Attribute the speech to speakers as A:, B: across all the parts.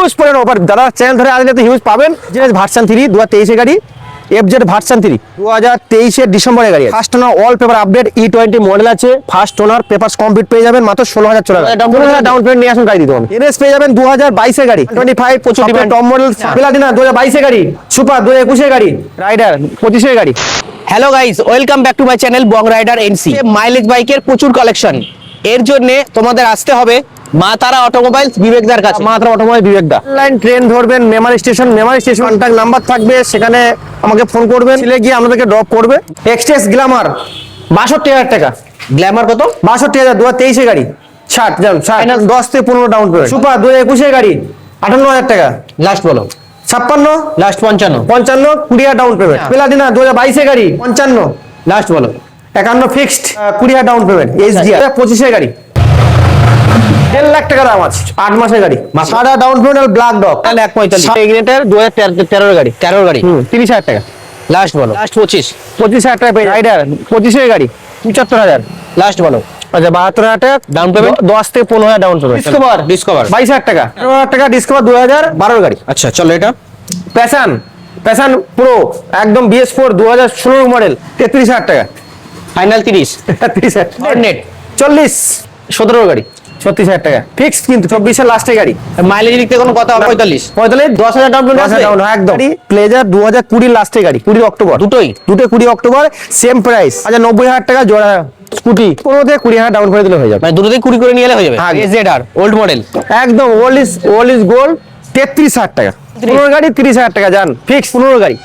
A: Huge পরিমাণ offer, যারা channel ধরে আসলে তো হিউজ পাবেন। ভার্সন 3 2023 গাড়ি, এফজেড ভার্সন 3 2023 ডিসেম্বরের গাড়ি। First owner all paper update, E20 model আছে, ফার্স্ট ওনার পেপারস কমপ্লিট পেয়ে যাবেন মাত্র 16,000 চলে যাবে। ডাউন পেমেন্ট নিয়ে আসুন গাড়ি দিতে হবে। এনএস পেয়ে যাবেন 2022 গাড়ি, 25 প্রচুর ডিমান্ড টপ মডেল। প্লাটিনা 2022 গাড়ি, সুপার 2021 গাড়ি, রাইডার 25 গাড়ি।
B: Hello guys, welcome back to my channel Bong rider NC. Mileage বাইকের প্রচুর কালেকশন, এর জন্য তোমাদের আসতে হবে মা তারা অটোমোবাইলস বিবেকদার কাছে।
A: মা তারা অটোমোবাইল বিবেকদা। অনলাইন ট্রেন ধরবেন মেমারি স্টেশন কন্ট্যাক্ট নাম্বার থাকবে, সেখানে আমাকে ফোন করবেন, ছেলে গিয়ে আপনাদেরকে ড্রপ করবে। এক্সটেস গ্ল্যামার 62,000 টাকা।
B: গ্ল্যামার কত?
A: 62,000 2023 গাড়ি, 60 জান 60 10 থেকে 15 ডাউন পেমেন্ট। সুপার 2021 গাড়ি 58,000 টাকা।
B: লাস্ট বলো।
A: 56,
B: লাস্ট 55,
A: 55 20,000 ডাউন পেমেন্ট। প্লাটিনা 2022 গাড়ি 55,
B: লাস্ট বলো।
A: 51 ফিক্সড, 20,000 ডাউন পেমেন্ট। এইচডিআর 25 গাড়ি, 1.5 লাখ টাকা দাম আছে, 8 মাসের গাড়ি, সাদা ডাউন পেমেন্ট আর ব্ল্যাক ডগ।
B: 145
A: এগ্রেটার 2013 গাড়ি,
B: 13 গাড়ি,
A: 30,000 টাকা।
B: লাস্ট বলো। লাস্ট
A: 25,000 টাকা পেয়ে রাইডার 25 গাড়ি 75,000।
B: লাস্ট বলো।
A: আচ্ছা 72,000 টাকা
B: ডাউন পেমেন্ট,
A: 10 থেকে 15,000 ডাউন পেমেন্ট। ডিসকভার 22,000 টাকা, 18,000 টাকা ডিসকভার 2012 গাড়ি।
B: আচ্ছা চলো এটা
A: প্যাশন প্রো একদম BS4 2016 মডেল 33,000 টাকা।
B: ফাইনাল 30।
A: 30,000
B: হর্নেট
A: 40 17 গাড়ি 36,000 টাকা ফিক্সড, কিন্তু 24 এর লাস্টের গাড়ি।
B: মাইলেজ দিক থেকে কোনো কথা? 45
A: 10,000 ডাউন পেমেন্ট আছে একদম। প্লেজার 2020 লাস্টের গাড়ি, 20 অক্টোবর।
B: দুটোই
A: 20 অক্টোবর, সেম প্রাইস। আচ্ছা 90,000 টাকা জোড়া স্কুটি, 15 থেকে 20,000 ডাউন করে দিলে হয়ে যাবে।
B: মানে দুটোতেই 20 করে নিয়ে এলে হয়ে যাবে।
A: হ্যাঁ।
B: এজেডআর ওল্ড মডেল
A: একদম ওল্ড ইজ গোল্ড 33,000 টাকা। 15 গাড়ি 30,000 টাকা জান ফিক্স। 15 গাড়ি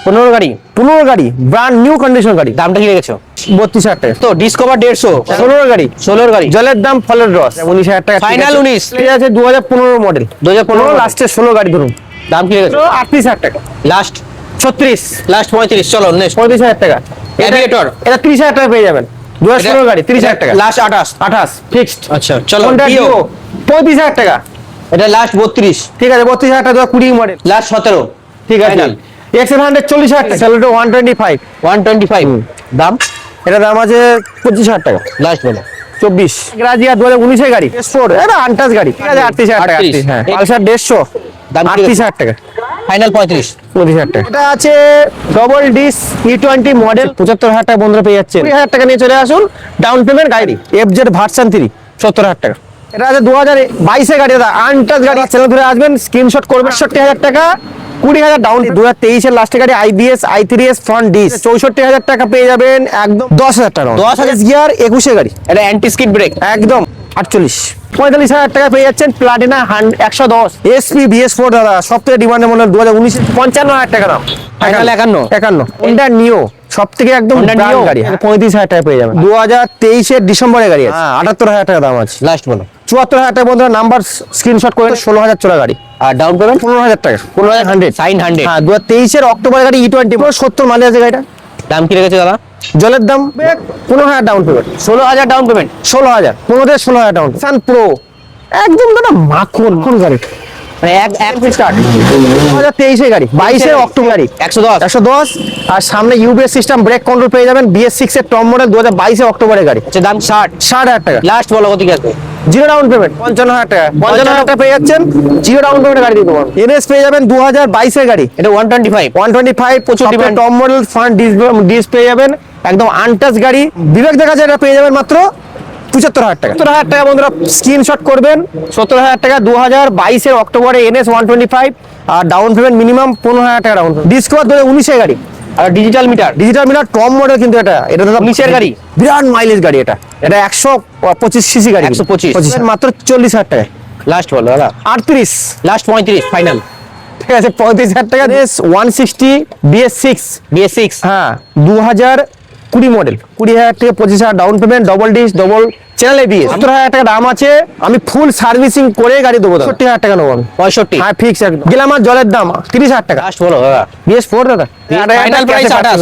A: 15 গাড়ি ব্র্যান্ড নিউ কন্ডিশন গাড়ি।
B: দামটা কি রেখেছো?
A: 32,000 টাকা।
B: তো ডিসকভার 150।
A: 16 গাড়ি
B: 16 গাড়ি,
A: জলের দাম ফলের রস 19,000 টাকা।
B: ফাইনাল 19
A: ঠিক আছে 2015 মডেল,
B: 2015
A: লাস্টে 16 গাড়ি ধরুন।
B: দাম কি রেখেছো?
A: 38,000 টাকা।
B: Last
A: 36,
B: last 35। চলো নেক্সট
A: 35,000 টাকা।
B: এভিয়েটর
A: এটা 30,000 টাকা পেয়ে যাবেন। 2016 গাড়ি 30,000 টাকা।
B: Last 28
A: fixed.
B: আচ্ছা চলো
A: Honda
B: ডিও
A: Dio 35,000 টাকা।
B: এটা লাস্ট 32।
A: ঠিক আছে 32,000 টাকা 2020 মডেল,
B: লাস্ট 17।
A: ঠিক আছে।
B: Final।
A: XL100 40,000 টাকা। স্যালুটো 125,
B: 125 দাম।
A: এটা দাম আছে 25,000 টাকা।
B: লাস্ট বলো।
A: 24 গ্রাজিয়া 2019 এর গাড়ি, S4 এটা আনটাচ গাড়ি, ঠিক আছে 38,000 টাকা।
B: 38,
A: হ্যাঁ পালসার 150
B: দাম কি?
A: 38,000 টাকা।
B: ফাইনাল 35।
A: 25,000 টাকা। এটা আছে ডবল ডিস E20 মডেল 75,000 টাকা বন্ধুরা পেয়ে যাচ্ছেন। 20,000 টাকা নিয়ে চলে আসুন, ডাউন পেমেন্ট গাড়ি। এফজেড ভার্সন 3 70,000 টাকা। এটা আছে 2022 এর গাড়ি, দাদা আনটাচ গাড়ি। চ্যানেল ধরে আসবেন, স্ক্রিনশট করবেন। 60,000 টাকা, 20,000 ডাউন। 2023 এর লাস্টের গাড়ি IBS i3s ফ্রন্ট ডিস 64,000 টাকা পেয়ে যাবেন একদম। 10,000 টাকা
B: 10,000
A: গিয়ার 21 গাড়ি,
B: এটা অ্যান্টি স্কিড ব্রেক
A: একদম 48। 45,000 টাকা পেয়ে যাচ্ছেন প্লাটিনা 110 SP BS4 দাদা, সব থেকে ডিমান্ডের মডেল 2019। 55,000 টাকা দাম।
B: ফাইনাল 51।
A: Honda Neo সব থেকে একদম
B: Honda
A: ব্র্যান্ড
B: Neo।
A: গাড়ি, 35,000 টাকা পেয়ে যাবেন। 2023 এর ডিসেম্বরের গাড়ি আছে, 78,000 টাকা দাম আছে।
B: লাস্ট বলো।
A: 74,000 টাকা বন্ধুরা নাম্বার স্ক্রিনশট করে 16,000 চলা গাড়ি।
B: আর ডাউন পেমেন্ট
A: 15,000 টাকা।
B: 15,100 সাইন 100।
A: হ্যাঁ 2023 এর অক্টোবর গাড়ি E20 70 মাইলেজ আছে গাড়িটা।
B: দাম কি রেখেছো দাদা?
A: জলের দাম 15,000 ডাউন পেমেন্ট।
B: 16,000 down payment.
A: 16,000 15 থেকে 16,000 ডাউন। সান প্রো একদম দাদা মাখন কোন গাড়ি,
B: মানে এক স্টার্ট।
A: 2023 এর গাড়ি, 22 এর অক্টোবর গাড়ি,
B: 110।
A: আর সামনে UBS সিস্টেম ব্রেক কন্ট্রোল পেয়ে যাবেন। BS6 এর টপ মডেল 2022 এর অক্টোবরের গাড়ি।
B: আচ্ছা দাম 60।
A: 60,000 টাকা।
B: লাস্ট বলো কত কি আছে?
A: জিরো ডাউন পেমেন্ট 55,000 টাকা। 55,000 টাকা পেয়ে যাচ্ছেন, জিরো ডাউন পেমেন্ট গাড়ি দিতে পারবেন। NS পেয়ে যাবেন 2022 এর গাড়ি,
B: এটা 125।
A: 125 প্রচুর demand top model front disc পেয়ে যাবেন, একদম আনটাচ গাড়ি। বিবেক দেখা যায় এটা পেয়ে যাবেন মাত্র 75,000 টাকা। 70,000 টাকা বন্ধুরা স্ক্রিনশট করবেন। 70,000 টাকা 2022 এর অক্টোবরে NS 125, আর ডাউন পেমেন্ট মিনিমাম 15,000 টাকা ডাউন। ডিসকভার 2019 এর গাড়ি,
B: আর ডিজিটাল মিটার
A: টপ মডেল, কিন্তু এটা দাদা
B: 19 এর গাড়ি,
A: বিরাট মাইলেজ গাড়ি। এটা 125 সিসি গাড়ি,
B: 125
A: মাত্র 40,000 টাকা।
B: লাস্ট বলো দাদা।
A: 38,
B: লাস্ট 35 ফাইনাল।
A: ঠিক আছে 35,000 টাকা। 160 BS6, হ্যাঁ 2020 মডেল, 20,000 থেকে 25,000 down payment, double disc double channel ABS। 70,000 টাকা দাম আছে, আমি ফুল সার্ভিসিং করে গাড়ি দেবো। 60,000 টাকা নেবো আমি।
B: 65।
A: হ্যাঁ ফিক্স একদম। গ্ল্যামার জলের দাম 30,000 টাকা।
B: লাস্ট বলো দাদা।
A: BS4 দাদা
B: ফাইনাল প্রাইস 28।